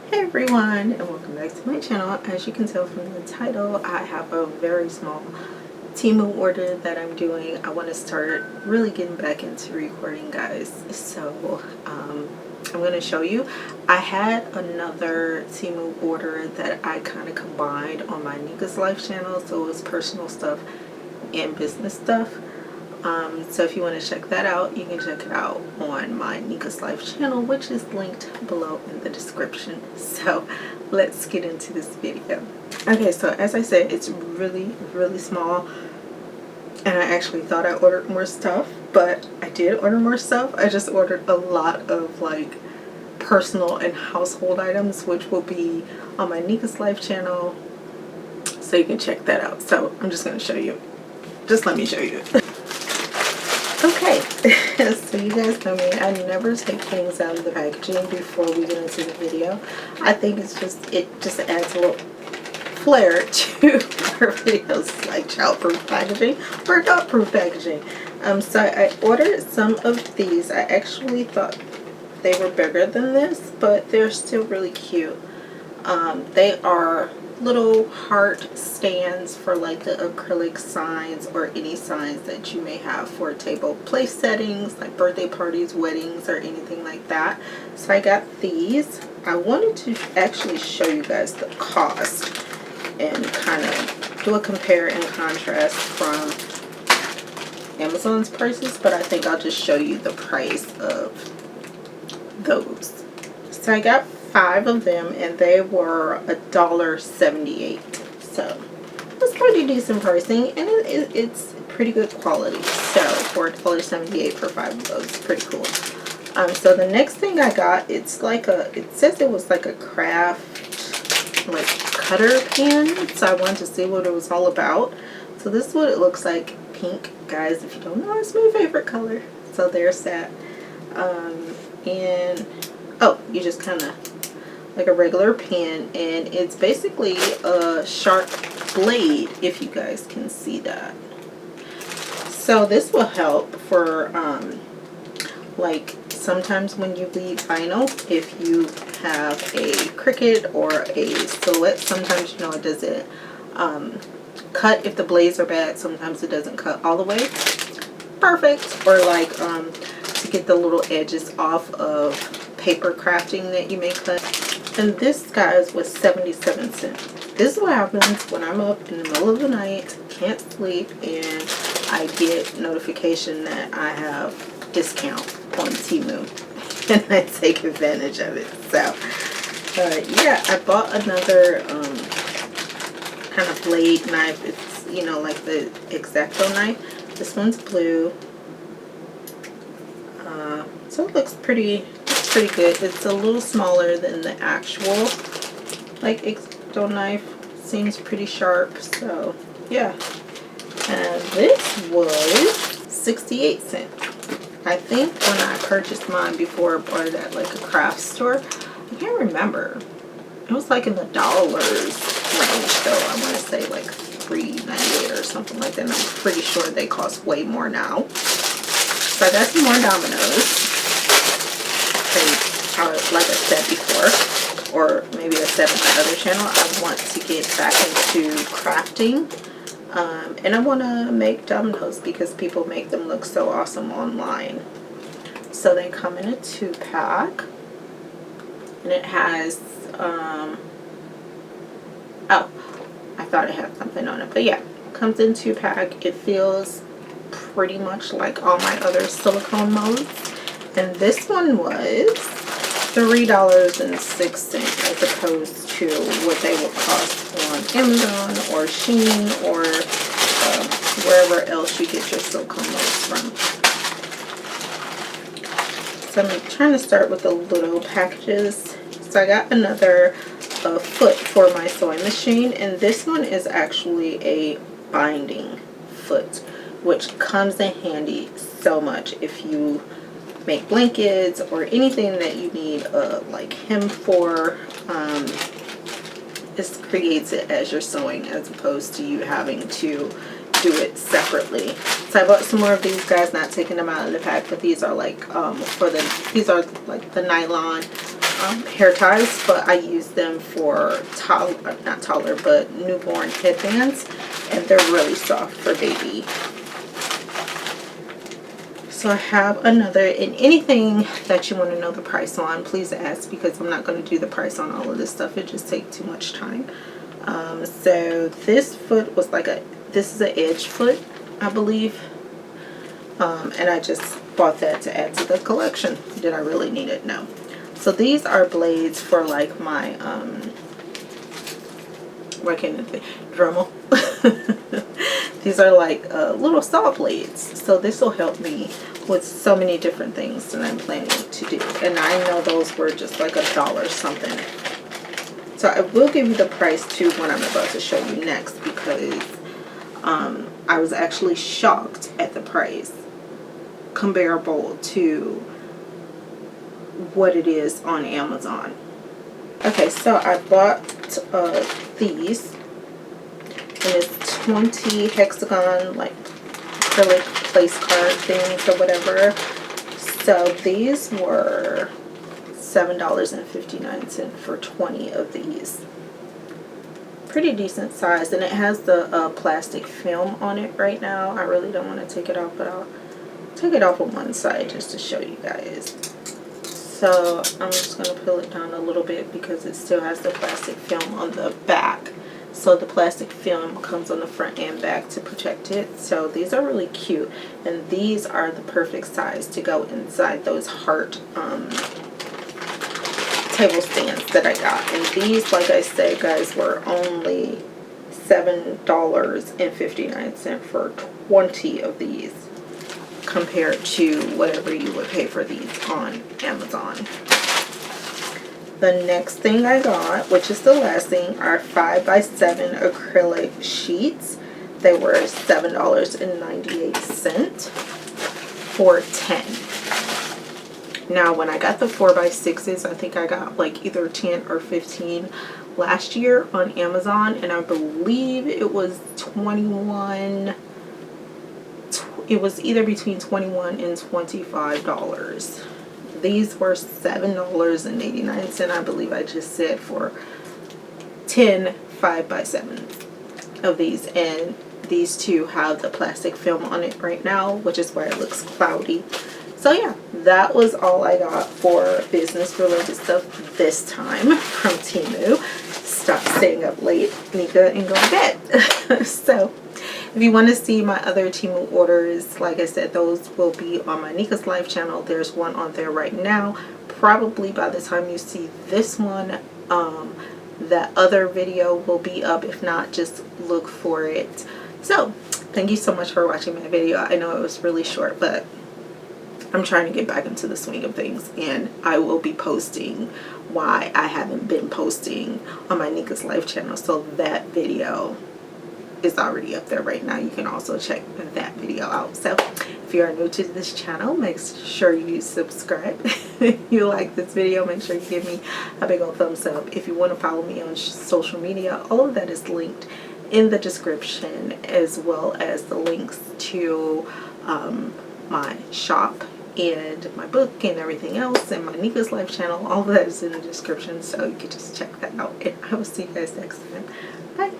Hey everyone, and welcome back to my channel. As you can tell from the title, I have a very small Temu order that I'm doing. I want to start really getting back into recording, guys. So I'm going to show you. I had another Temu order that I kind of combined on my Nika's Life channel, so it was personal stuff and business stuff. So if you want to check that out, you can check it out on my Nika's Life channel, which is linked below in the description. So let's get into this video. Okay, so as I said, it's really small, and I actually thought I ordered more stuff, but I did order more stuff. I just ordered a lot of like personal and household items, which will be on my Nika's Life channel, so you can check that out. So I'm just going to show you. Just let me show you. Okay, so you guys know me, I never take things out of the packaging before we get into the video. I think it just adds a little flair to our videos, like childproof packaging or adult-proof packaging. So I ordered some of these. I actually thought they were bigger than this, but they're still really cute. They are little heart stands for like the acrylic signs or any signs that you may have for table place settings, like birthday parties, weddings, or anything like that. So I got these. I wanted to actually show you guys the cost and kind of do a compare and contrast from Amazon's prices, but I think I'll just show you the price of those. So I got 5 of them, and they were $1.78. So it's pretty decent pricing, and it's pretty good quality. So for $1.78 for 5 of those, it's pretty cool. So the next thing I got, it says it was like a craft like cutter pen. So I wanted to see what it was all about. So this is what it looks like. Pink, guys. If you don't know, it's my favorite color. So there's that. And oh, you just kind of like a regular pen, and it's basically a sharp blade, if you guys can see that. So this will help for like sometimes when you bleed vinyl, if you have a Cricut or a Silhouette, sometimes you know it doesn't cut if the blades are bad. Sometimes it doesn't cut all the way perfect, or like to get the little edges off of paper crafting that you may cut. And this, guys, was 77 cents. This is what happens when I'm up in the middle of the night, can't sleep, and I get notification that I have discount on Temu, and I take advantage of it. So yeah, I bought another kind of blade knife. It's, you know, like the X-Acto knife. This one's blue. So it looks pretty good. It's a little smaller than the actual like X-Acto knife. Seems pretty sharp. So yeah. And this was 68 cents. I think when I purchased mine before, I bought it at like a craft store. I can't remember. It was like in the dollars range though. I want to say like $3.98 or something like that. And I'm pretty sure they cost way more now. So I got some more dominoes. Like I said before, or maybe I said on my other channel, I want to get back into crafting, and I want to make dominoes because people make them look so awesome online. So they come in a 2-pack, and it has oh, I thought it had something on it, but yeah, it comes in 2-pack. It feels pretty much like all my other silicone molds, and this one was $3.06 as opposed to what they would cost on Amazon or Shein or wherever else you get your silicone molds from. So I'm trying to start with the little packages. So I got another foot for my sewing machine, and this one is actually a binding foot, which comes in handy so much if you make blankets or anything that you need like hem for. This creates it as you're sewing as opposed to you having to do it separately. So I bought some more of these, guys, not taking them out of the pack, but these are like these are like the nylon hair ties, but I use them for not taller, but newborn headbands, and they're really soft for baby. So I have another, and anything that you want to know the price on, please ask, because I'm not going to do the price on all of this stuff. It just takes too much time. So this foot was like this is an edge foot, I believe. And I just bought that to add to the collection. Did I really need it? No. So these are blades for like my, what can I think? Dremel. These are like little saw blades. So this will help me with so many different things that I'm planning to do. And I know those were just like $1 something. So I will give you the price to what I'm about to show you next, because I was actually shocked at the price comparable to what it is on Amazon. Okay, so I bought these, and it's 20 hexagon like acrylic place card things or whatever. So these were $7.59 for 20 of these. Pretty decent size, and it has the plastic film on it right now. I really don't want to take it off, but I'll take it off on one side just to show you guys. So I'm just going to peel it down a little bit because it still has the plastic film on the back. So the plastic film comes on the front and back to protect it. So these are really cute, and these are the perfect size to go inside those heart table stands that I got. And these, like I said, guys, were only $7.59 for 20 of these, compared to whatever you would pay for these on Amazon. The next thing I got, which is the last thing, are 5x7 acrylic sheets. They were $7.98 for 10. Now, when I got the 4x6s, I think I got like either 10 or 15 last year on Amazon, and I believe it was 21. It was either between $21 and $25. These were $7.89, I believe I just said, for 10 5x7s of these. And these two have the plastic film on it right now, which is why it looks cloudy. So yeah, that was all I got for business related stuff this time from Temu. Stop staying up late, Nika, and go to bed. So if you want to see my other Temu orders, like I said, those will be on my Nika's Life channel. There's one on there right now. Probably by the time you see this one, that other video will be up. If not, just look for it. So thank you so much for watching my video. I know it was really short, but I'm trying to get back into the swing of things, and I will be posting why I haven't been posting on my Nika's Life channel. So that video is already up there right now. You can also check that video out. So if you are new to this channel, make sure you subscribe. If you like this video, make sure you give me a big old thumbs up. If you want to follow me on social media, all of that is linked in the description, as well as the links to my shop and my book and everything else, and my Nika's Life channel. All of that is in the description, so you can just check that out, and I will see you guys next time. Bye.